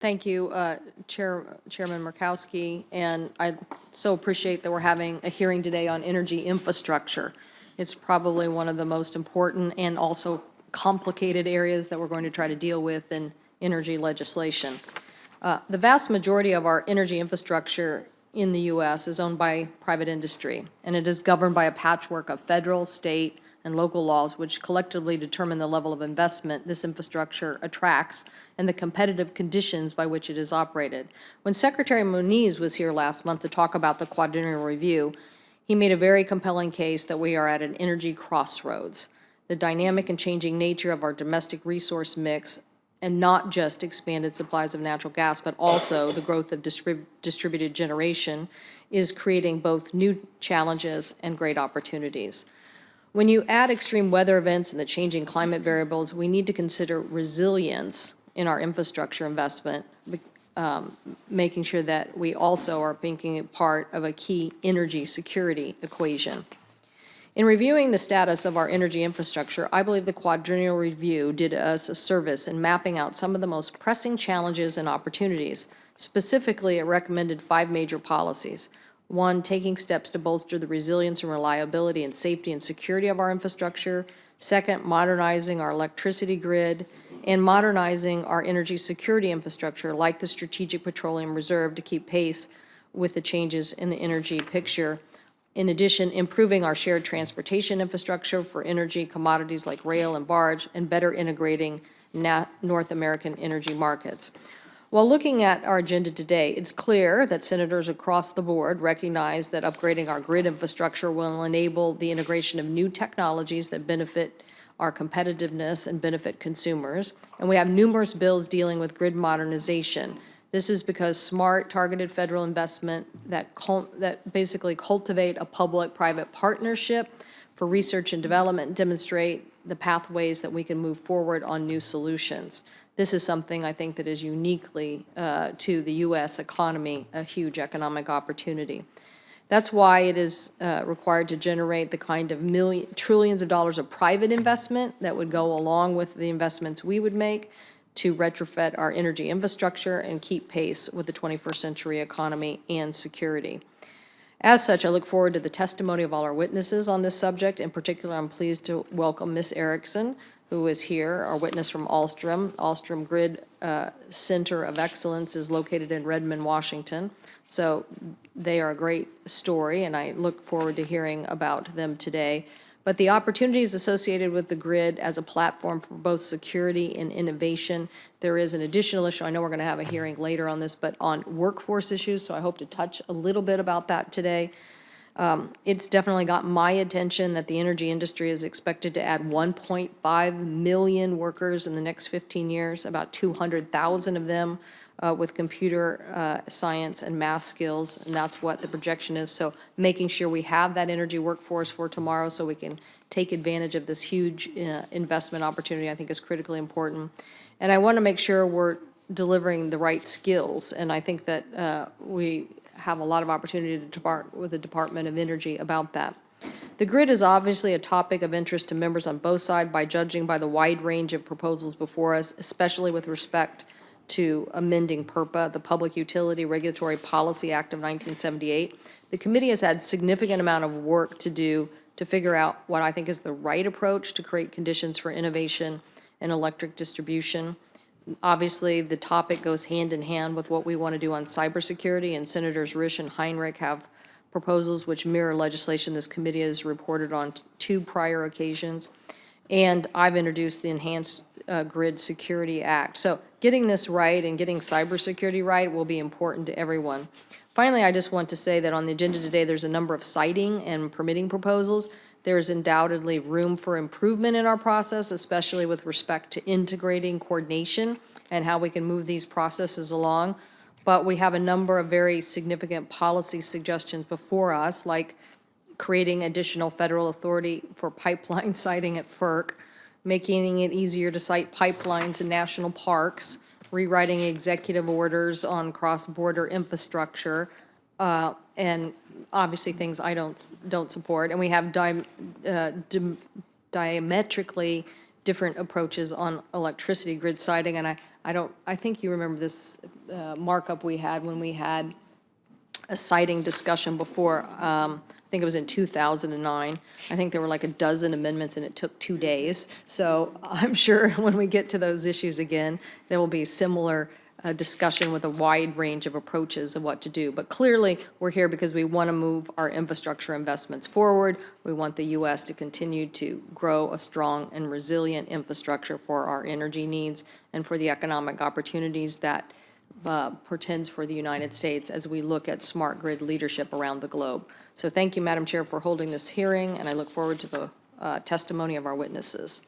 Thank you, Chairman Murkowski, and I so appreciate that we're having a hearing today on energy infrastructure. It's probably one of the most important and also complicated areas that we're going to try to deal with in energy legislation. The vast majority of our energy infrastructure in the U.S. is owned by private industry, and it is governed by a patchwork of federal, state, and local laws which collectively determine the level of investment this infrastructure attracts and the competitive conditions by which it is operated. When Secretary Moniz was here last month to talk about the quadrennial review, he made a very compelling case that we are at an energy crossroads. The dynamic and changing nature of our domestic resource mix, and not just expanded supplies of natural gas, but also the growth of distributed generation, is creating both new challenges and great opportunities. When you add extreme weather events and the changing climate variables, we need to consider resilience in our infrastructure investment, making sure that we also are making it part of a key energy security equation. In reviewing the status of our energy infrastructure, I believe the quadrennial review did us a service in mapping out some of the most pressing challenges and opportunities. Specifically, it recommended 5 major policies. 1, taking steps to bolster the resilience and reliability and safety and security of our infrastructure. 2nd, modernizing our electricity grid and modernizing our energy security infrastructure like the Strategic Petroleum Reserve to keep pace with the changes in the energy picture. In addition, improving our shared transportation infrastructure for energy commodities like rail and barge, and better integrating North American energy markets. While looking at our agenda today, it's clear that senators across the board recognize that upgrading our grid infrastructure will enable the integration of new technologies that benefit our competitiveness and benefit consumers. And we have numerous bills dealing with grid modernization. This is because smart, targeted federal investment that basically cultivate a public-private partnership for research and development and demonstrate the pathways that we can move forward on new solutions. This is something I think that is uniquely to the U.S. economy, a huge economic opportunity. That's why it is required to generate the kind of trillions of dollars of private investment that would go along with the investments we would make to retrofit our energy infrastructure and keep pace with the 21st century economy and security. As such, I look forward to the testimony of all our witnesses on this subject. In particular, I'm pleased to welcome Ms. Erickson, who is here, our witness from Alstrom. Alstrom Grid Center of Excellence is located in Redmond, Washington. So they are a great story, and I look forward to hearing about them today. But the opportunities associated with the grid as a platform for both security and innovation, there is an additional issue. I know we're going to have a hearing later on this, but on workforce issues, so I hope to touch a little bit about that today. It's definitely got my attention that the energy industry is expected to add 1.5 million workers in the next 15 years, about 200,000 of them with computer science and math skills, and that's what the projection is. So making sure we have that energy workforce for tomorrow so we can take advantage of this huge investment opportunity, I think, is critically important. And I want to make sure we're delivering the right skills, and I think that we have a lot of opportunity to partner with the Department of Energy about that. The grid is obviously a topic of interest to members on both sides by judging by the wide range of proposals before us, especially with respect to amending PURPA, the Public Utility Regulatory Policy Act of 1978. The committee has had significant amount of work to do to figure out what I think is the right approach to create conditions for innovation in electric distribution. Obviously, the topic goes hand in hand with what we want to do on cybersecurity, and Senators Risch and Heinrich have proposals which mirror legislation this committee has reported on 2 prior occasions. And I've introduced the Enhanced Grid Security Act. So getting this right and getting cybersecurity right will be important to everyone. Finally, I just want to say that on the agenda today, there's a number of siting and permitting proposals. There is undoubtedly room for improvement in our process, especially with respect to integrating coordination and how we can move these processes along. But we have a number of very significant policy suggestions before us, like creating additional federal authority for pipeline siting at FERC, making it easier to site pipelines in national parks, rewriting executive orders on cross-border infrastructure, and obviously things I don't support. And we have diametrically different approaches on electricity grid siting, and I think you remember this markup we had when we had a siting discussion before, I think it was in 2009. I think there were like a dozen amendments and it took 2 days. So I'm sure when we get to those issues again, there will be similar discussion with a wide range of approaches of what to do. But clearly, we're here because we want to move our infrastructure investments forward. We want the U.S. to continue to grow a strong and resilient infrastructure for our energy needs and for the economic opportunities that portends for the United States as we look at smart grid leadership around the globe. So thank you, Madam Chair, for holding this hearing, and I look forward to the testimony of our witnesses.